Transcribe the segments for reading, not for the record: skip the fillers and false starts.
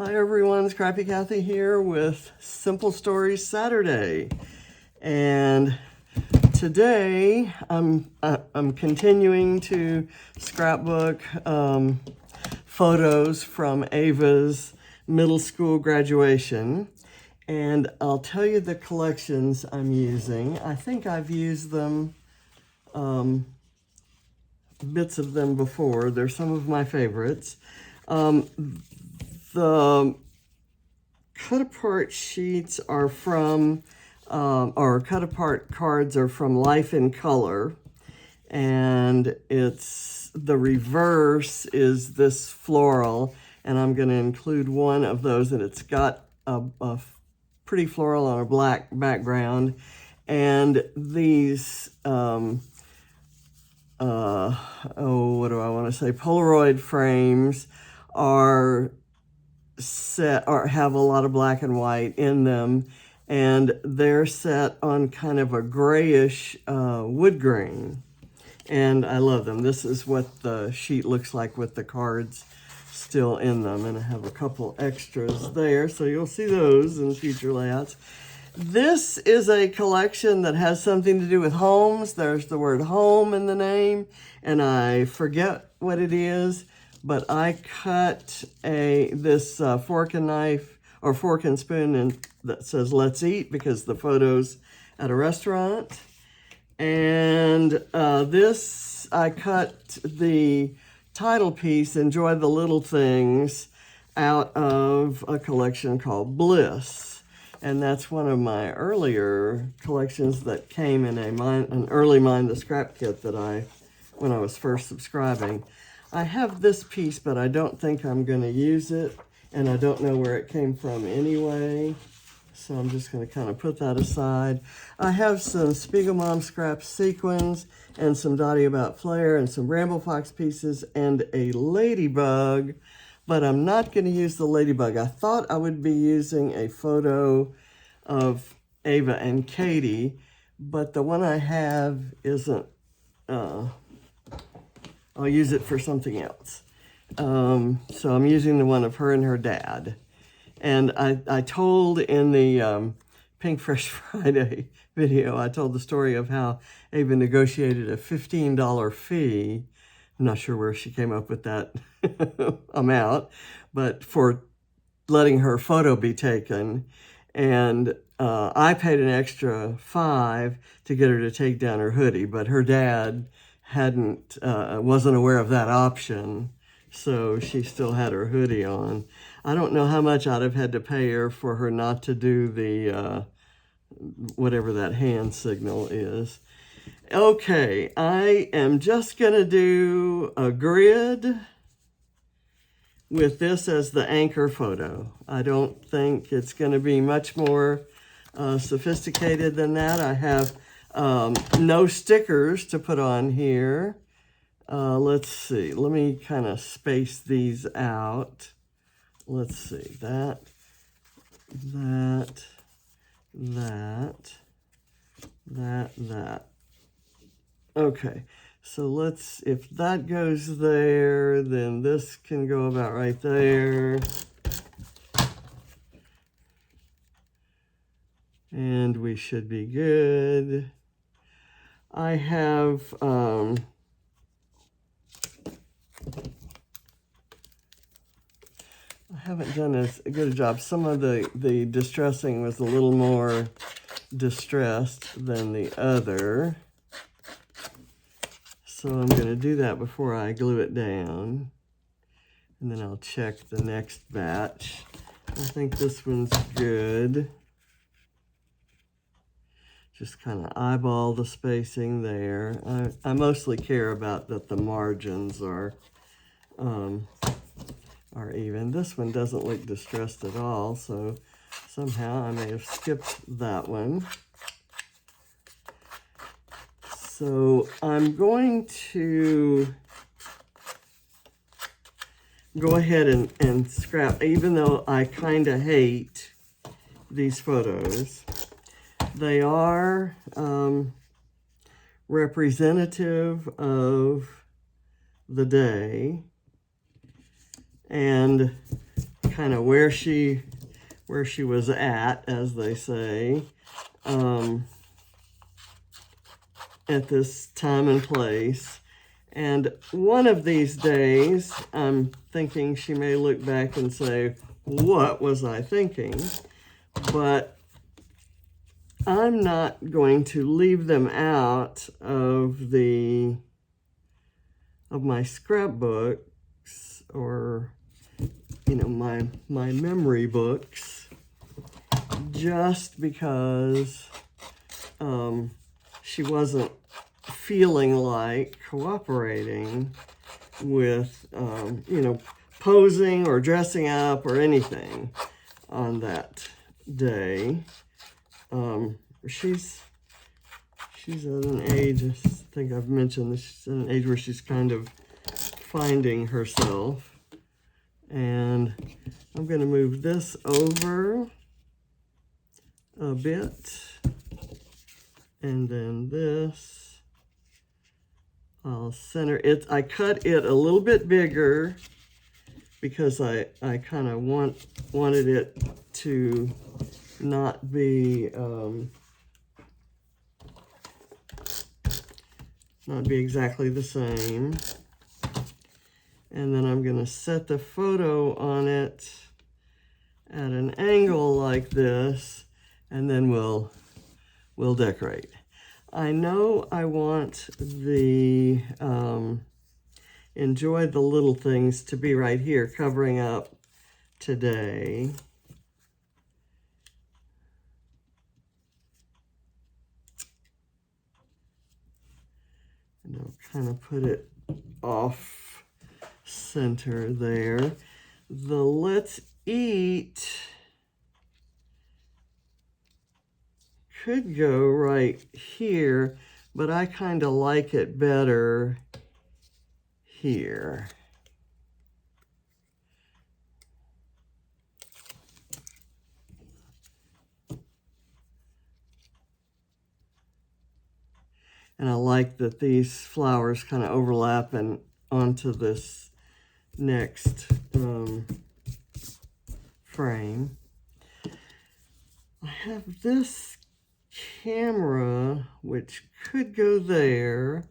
Hi everyone, Scrappy Kathy here with Simple Stories Saturday, and today I'm continuing to scrapbook photos from Ava's middle school graduation, and I'll tell you the collections I'm using. I think I've used them, bits of them before. They're some of my favorites. The cut-apart sheets are from, or cut-apart cards are from Life in Color, and the reverse is this floral, and I'm going to include one of those, and it's got a pretty floral on a black background, and these, what do I want to say, Polaroid frames are set or have a lot of black and white in them, and they're set on kind of a grayish wood grain, and I love them. This is what the sheet looks like with the cards still in them, and I have a couple extras there, so you'll see those in future layouts. This is a collection that has something to do with homes. There's the word home in the name, and I forget what it is, but I cut this fork and knife, or fork and spoon, and that says "Let's Eat" because the photo's at a restaurant. And this, I cut the title piece, "Enjoy the Little Things," out of a collection called Bliss. And that's one of my earlier collections that came in an early Mind the Scrap kit that when I was first subscribing. I have this piece, but I don't think I'm going to use it, and I don't know where it came from anyway, so I'm just going to kind of put that aside. I have some Spiegelmom scrap sequins, and some Dottie About Flair, and some Ramble Fox pieces, and a ladybug, but I'm not going to use the ladybug. I thought I would be using a photo of Ava and Katie, but the one I have isn't, I'll use it for something else. So I'm using the one of her and her dad. And I told in the Pink Fresh Friday video, I told the story of how Ava negotiated a $15 fee. I'm not sure where she came up with that amount, but for letting her photo be taken. And I paid an extra $5 to get her to take down her hoodie, but her dad wasn't aware of that option, so she still had her hoodie on. I don't know how much I'd have had to pay her for her not to do the whatever that hand signal is. Okay, I am just gonna do a grid with this as the anchor photo. I don't think it's gonna be much more sophisticated than that. I have no stickers to put on here. Let's see. Let me kind of space these out. Let's see. That. Okay. So if that goes there, then this can go about right there. And we should be good. I have, I haven't done as good a job. Some of the distressing was a little more distressed than the other. So I'm going to do that before I glue it down. And then I'll check the next batch. I think this one's good. Just kind of eyeball the spacing there. I mostly care about that the margins are even. This one doesn't look distressed at all, so somehow I may have skipped that one. So I'm going to go ahead and scrap, even though I kind of hate these photos. They are representative of the day and kind of where she was at, as they say, at this time and place. And one of these days, I'm thinking she may look back and say, what was I thinking? But I'm not going to leave them out of my scrapbooks, or my memory books, just because she wasn't feeling like cooperating with posing or dressing up or anything on that day. She's at an age, I think I've mentioned this, she's at an age where she's kind of finding herself. And I'm going to move this over a bit. And then this, I'll center it. I cut it a little bit bigger because I kind of wanted it to not be exactly the same. And then I'm going to set the photo on it at an angle like this, and then we'll decorate. I know I want the enjoy the little things to be right here, covering up today. And I'll kind of put it off center there. The let's eat could go right here, but I kind of like it better here. And I like that these flowers kind of overlap and onto this next frame. I have this camera, which could go there,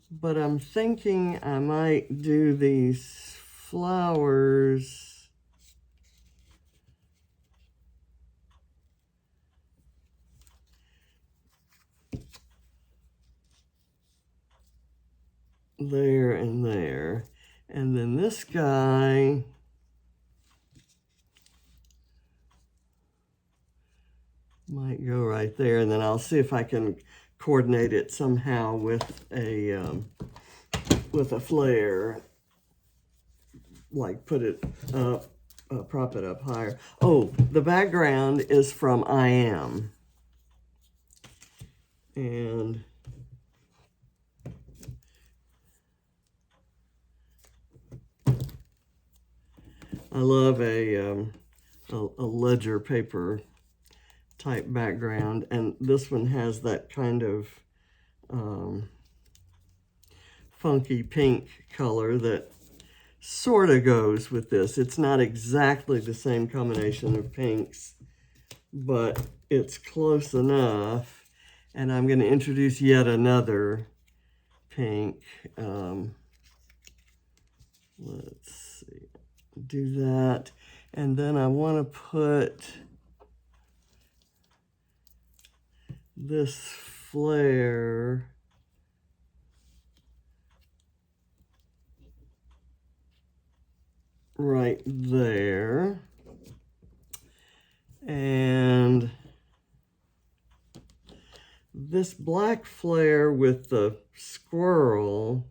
but I'm thinking I might do these flowers there and there. And then this guy, might go right there, and then I'll see if I can coordinate it somehow with a flair, like put it up, prop it up higher. Oh, the background is from I Am. And I love a ledger paper type background, and this one has that kind of funky pink color that sort of goes with this. It's not exactly the same combination of pinks, but it's close enough. And I'm going to introduce yet another pink. Let's see, do that. And then I want to put this flare right there. And this black flare with the squirrel,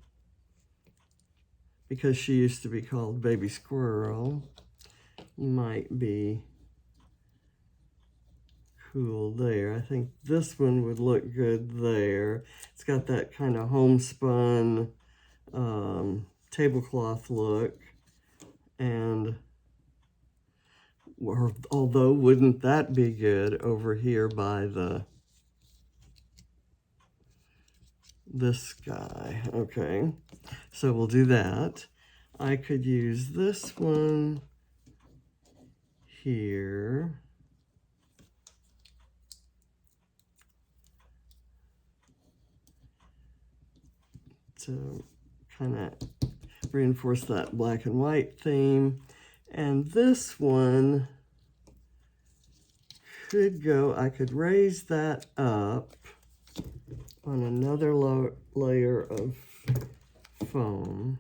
because she used to be called Baby Squirrel, might be cool there. I think this one would look good there. It's got that kind of homespun tablecloth look. And although wouldn't that be good over here by this guy? Okay, so we'll do that. I could use this one here. To kind of reinforce that black and white theme. And this one could go, I could raise that up on another layer of foam.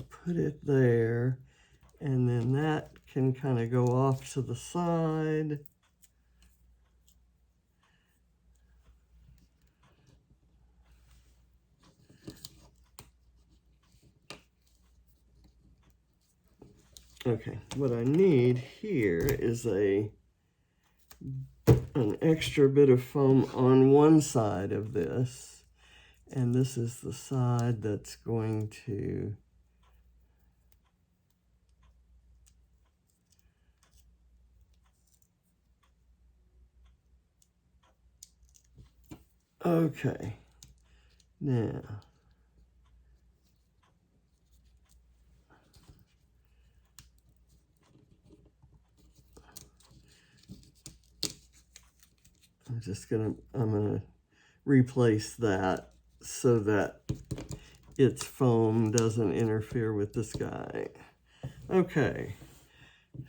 Put it there, and then that can kind of go off to the side. Okay, what I need here is an extra bit of foam on one side of this, and this is the side that's going to okay, now I'm gonna replace that so that its foam doesn't interfere with this guy. Okay,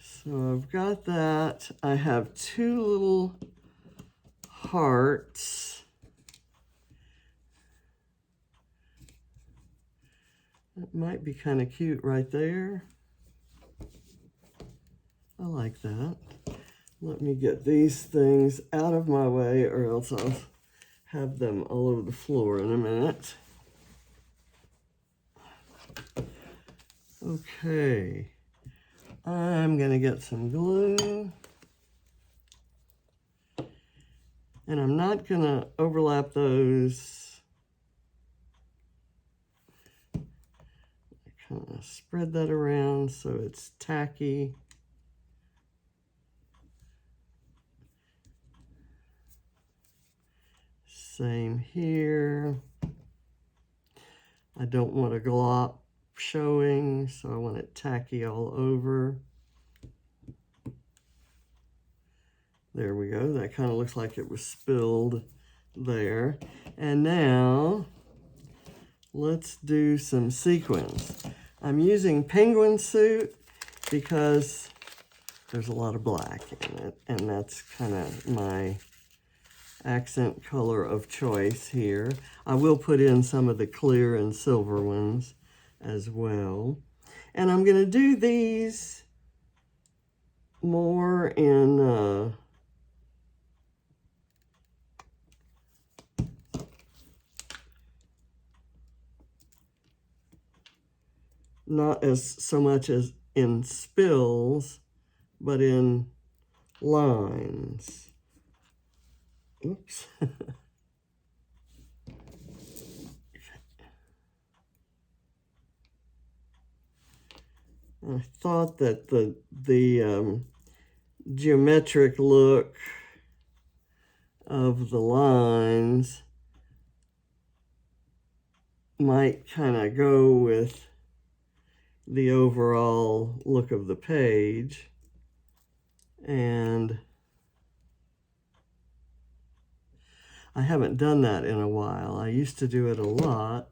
so I've got that. I have two little hearts. That might be kind of cute right there. I like that. Let me get these things out of my way, or else I'll have them all over the floor in a minute. Okay, I'm gonna get some glue. And I'm not gonna overlap those. Kind of spread that around so it's tacky. Same here. I don't want a glop showing, so I want it tacky all over. There we go. That kind of looks like it was spilled there. And now let's do some sequins. I'm using penguin suit because there's a lot of black in it, and that's kind of my accent color of choice here. I will put in some of the clear and silver ones as well. And I'm going to do these more in not as so much as in spills, but in lines. Oops. I thought that the geometric look of the lines might kind of go with the overall look of the page. And I haven't done that in a while. I used to do it a lot.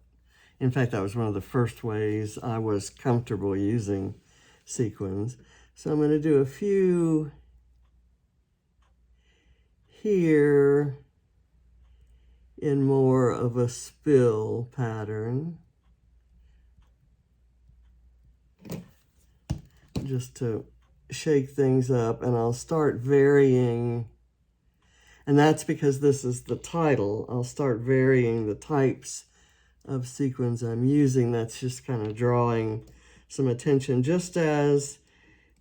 In fact, that was one of the first ways I was comfortable using sequins. So I'm going to do a few here in more of a spill pattern, just to shake things up, and I'll start varying. And that's because this is the title. I'll start varying the types of sequins I'm using. That's just kind of drawing some attention, just as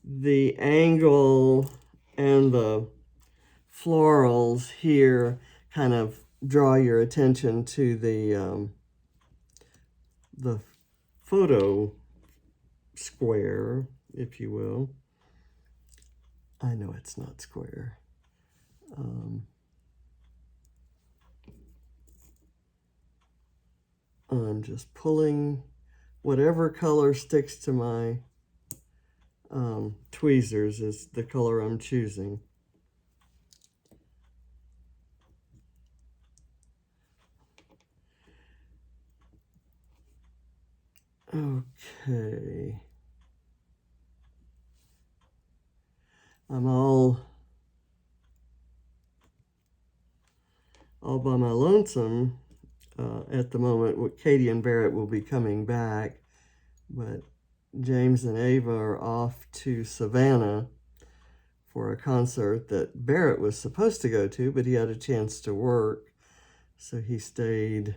the angle and the florals here kind of draw your attention to the photo square, if you will. I know it's not square. just pulling whatever color sticks to my tweezers is the color I'm choosing. Okay. I'm all by my lonesome at the moment. Katie and Barrett will be coming back, but James and Ava are off to Savannah for a concert that Barrett was supposed to go to, but he had a chance to work, so he stayed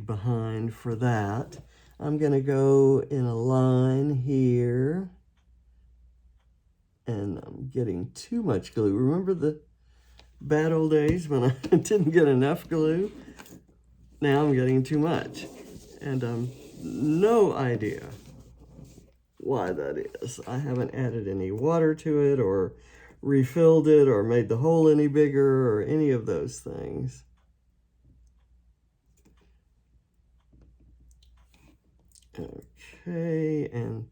behind for that. I'm going to go in a line here, and I'm getting too much glue. Remember the bad old days when I didn't get enough glue? Now I'm getting too much, and no idea why that is. I haven't added any water to it or refilled it or made the hole any bigger or any of those things. Okay, and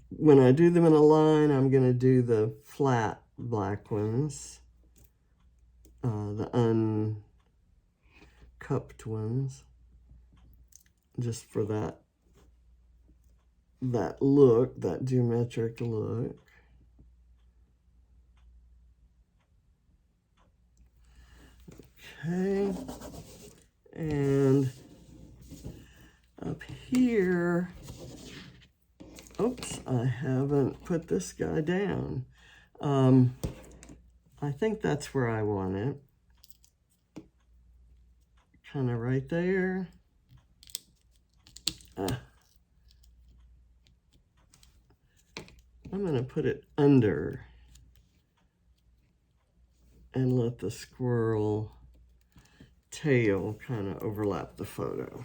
when I do them in a line, I'm going to do the flat black ones, the uncupped ones, just for that look, that geometric look. Okay, and up here, oops, I haven't put this guy down. I think that's where I want it. Kind of right there. I'm going to put it under and let the squirrel tail kind of overlap the photo.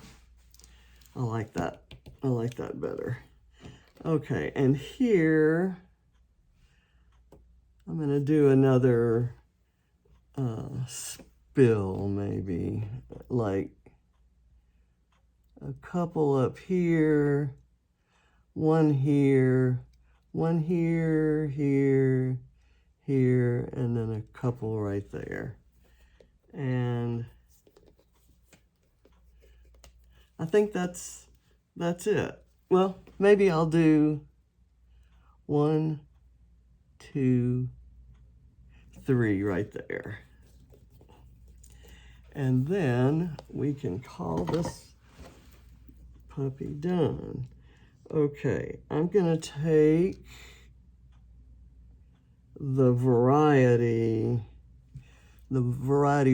I like that. I like that better. Okay, and here I'm going to do another spill, maybe, like a couple up here, one here, here, and then a couple right there. And I think that's it. Well, maybe I'll do 1, 2, 3 right there. And then we can call this puppy done. Okay, I'm gonna take the variety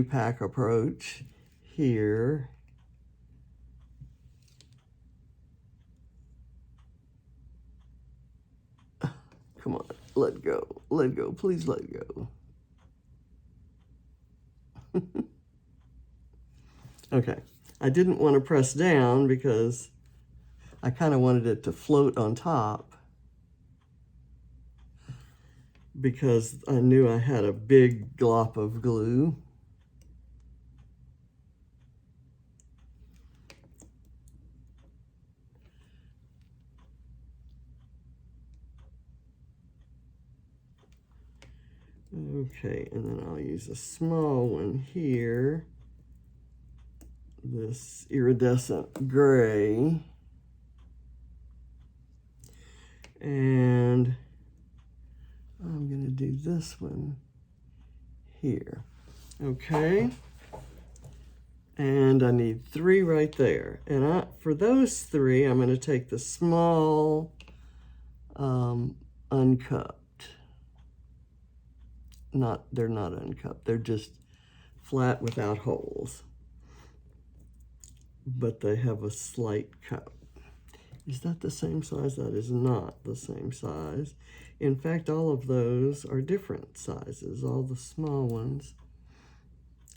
pack approach here. Come on, let go, please let go. Okay, I didn't want to press down because I kind of wanted it to float on top because I knew I had a big glop of glue. Okay, and then I'll use a small one here, this iridescent gray, and I'm going to do this one here. Okay, and I need 3 right there, and for those 3 I'm going to take the small uncupped. They're not uncupped, they're just flat without holes, but they have a slight cup. Is that the same size? That is not the same size. In fact, all of those are different sizes, all the small ones,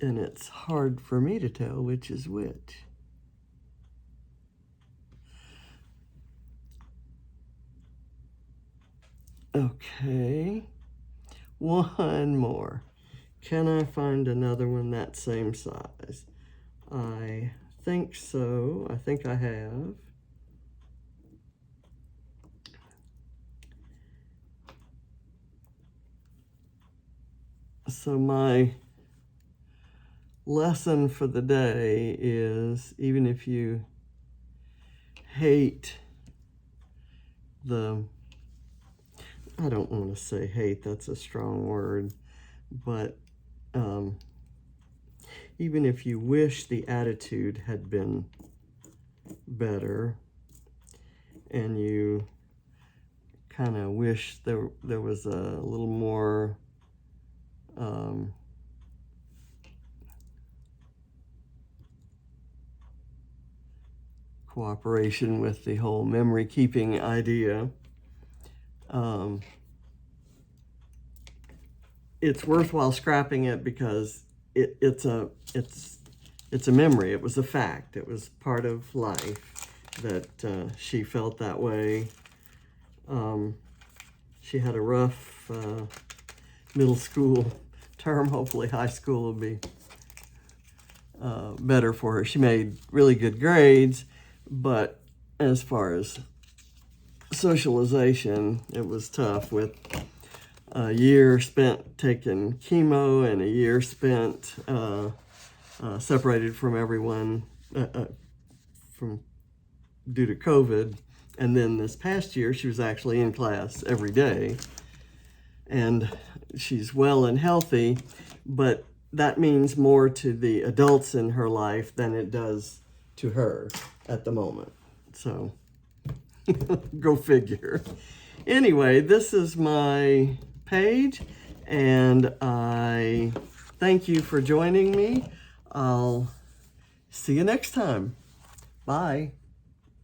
and it's hard for me to tell which is which. Okay, one more. Can I find another one that same size? I think so. I think I have. So my lesson for the day is, even if you hate I don't want to say hate, that's a strong word, but even if you wish the attitude had been better, and you kind of wish there was a little more cooperation with the whole memory keeping idea, it's worthwhile scrapping it, because it's a memory. It was a fact. It was part of life that she felt that way. She had a rough middle school term. Hopefully high school will be better for her. She made really good grades, but as far as socialization, it was tough, with a year spent taking chemo and a year spent separated from everyone due to COVID. And then this past year, she was actually in class every day, and she's well and healthy, but that means more to the adults in her life than it does to her at the moment. So go figure. Anyway, this is my page, and I thank you for joining me. I'll see you next time. Bye.